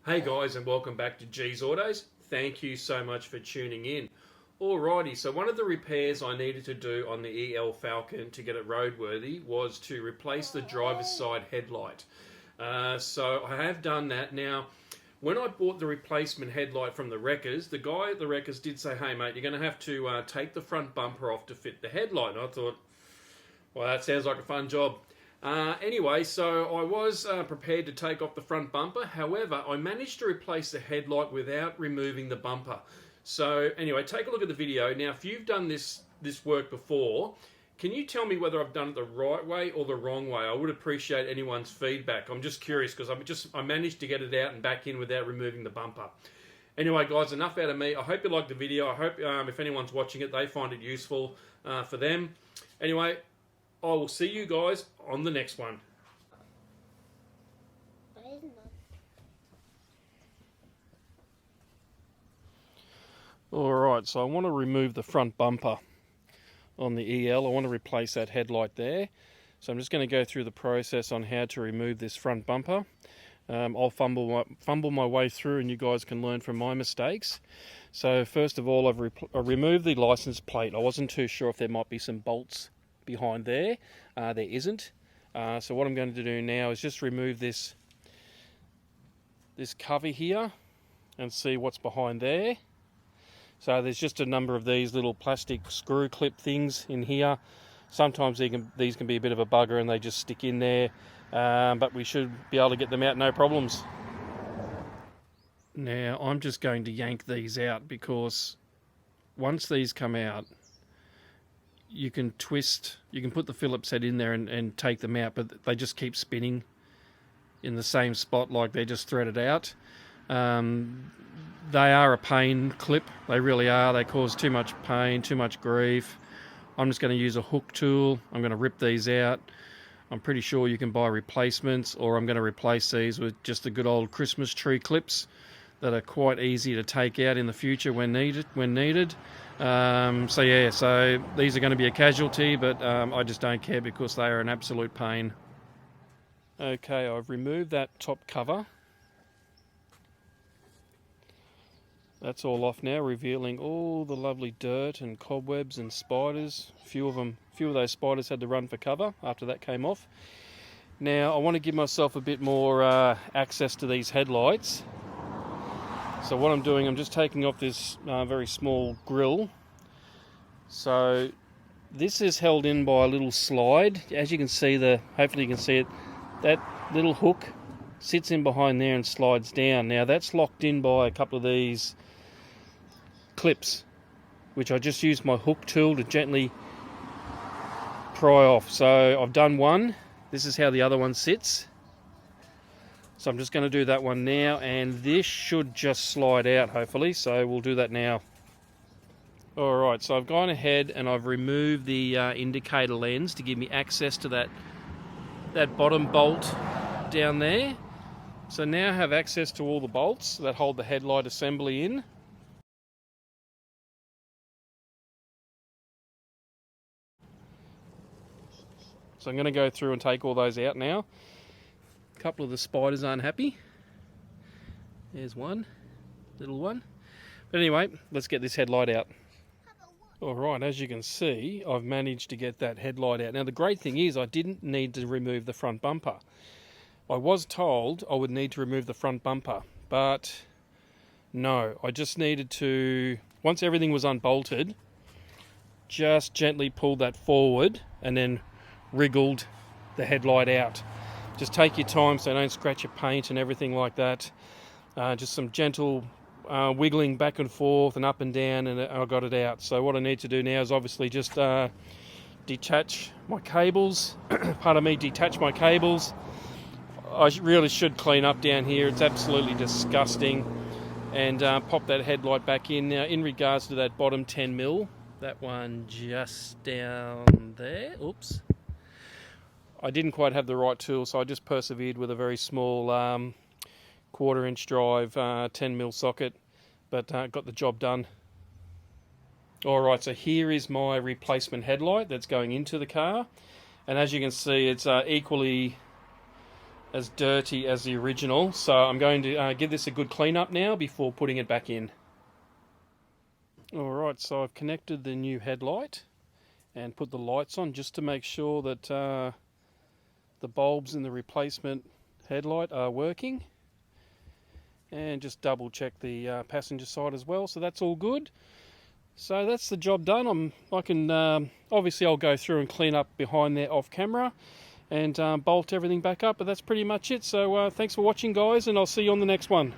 Hey guys, and welcome back to G's Autos. Thank you so much for tuning in. Alrighty, so one of the repairs I needed to do on the EL Falcon to get it roadworthy was to replace the driver's side headlight. So I have done that. Now, when I bought the replacement headlight from the wreckers, the guy at the wreckers did say, hey mate, you're going to have to take the front bumper off to fit the headlight. And I thought, well, that sounds like a fun job. Anyway, so I was prepared to take off the front bumper. However, I managed to replace the headlight without removing the bumper. So anyway, take a look at the video. Now, if you've done this work before, can you tell me whether I've done it the right way or the wrong way? I would appreciate anyone's feedback. I'm just curious because I managed to get it out and back in without removing the bumper. Anyway, guys, enough out of me. I hope you liked the video. I hope if anyone's watching it, they find it useful for them. Anyway, I will see you guys on the next one. Alright, so I want to remove the front bumper on the EL. I want to replace that headlight there. So I'm just going to go through the process on how to remove this front bumper. I'll fumble my way through and you guys can learn from my mistakes. So first of all, I've removed the license plate. I wasn't too sure if there might be some bolts behind there. There isn't. So what I'm going to do now is just remove this cover here and see what's behind there. So there's just a number of these little plastic screw clip things in here. Sometimes these can be a bit of a bugger and they just stick in there, but we should be able to get them out no problems. Now I'm just going to yank these out because once these come out, you can put the Phillips head in there and take them out, but they just keep spinning in the same spot like they're just threaded out. They are a pain clip, they really are. They cause too much pain, too much grief. I'm just going to use a hook tool. I'm going to rip these out. I'm pretty sure you can buy replacements, or I'm going to replace these with just the good old Christmas tree clips that are quite easy to take out in the future when needed. So yeah, so these are going to be a casualty, but I just don't care because they are an absolute pain. Okay, I've removed that top cover. That's all off now, revealing all the lovely dirt and cobwebs and spiders. A few of those spiders had to run for cover after that came off. Now I want to give myself a bit more access to these headlights. So what I'm doing, I'm just taking off this very small grill. So this is held in by a little slide. As you can see, hopefully you can see it, that little hook sits in behind there and slides down. Now that's locked in by a couple of these clips, which I just used my hook tool to gently pry off. So I've done one. This is how the other one sits. So I'm just going to do that one now, and this should just slide out hopefully, so we'll do that now. Alright, so I've gone ahead and I've removed the indicator lens to give me access to that bottom bolt down there. So now I have access to all the bolts that hold the headlight assembly in. So I'm going to go through and take all those out now. A couple of the spiders aren't happy. There's one, little one. But anyway, let's get this headlight out. Alright, as you can see, I've managed to get that headlight out. Now the great thing is I didn't need to remove the front bumper. I was told I would need to remove the front bumper, but no, I just needed to, once everything was unbolted, just gently pull that forward and then wriggled the headlight out. Just take your time so don't scratch your paint and everything like that. Just some gentle wiggling back and forth and up and down, and I got it out. So what I need to do now is obviously just detach my cables. Detach my cables. I really should clean up down here. It's absolutely disgusting. And pop that headlight back in. Now in regards to that bottom 10mm, that one just down there, oops, I didn't quite have the right tool, so I just persevered with a very small 1/4 inch drive 10mm socket, but got the job done. Alright, so here is my replacement headlight that's going into the car, and as you can see, it's equally as dirty as the original, so I'm going to give this a good clean up now before putting it back in. Alright, so I've connected the new headlight and put the lights on just to make sure that the bulbs in the replacement headlight are working, and just double check the passenger side as well, so that's all good. So that's the job done. Obviously I'll go through and clean up behind there off camera and bolt everything back up, but that's pretty much it. So thanks for watching, guys, and I'll see you on the next one.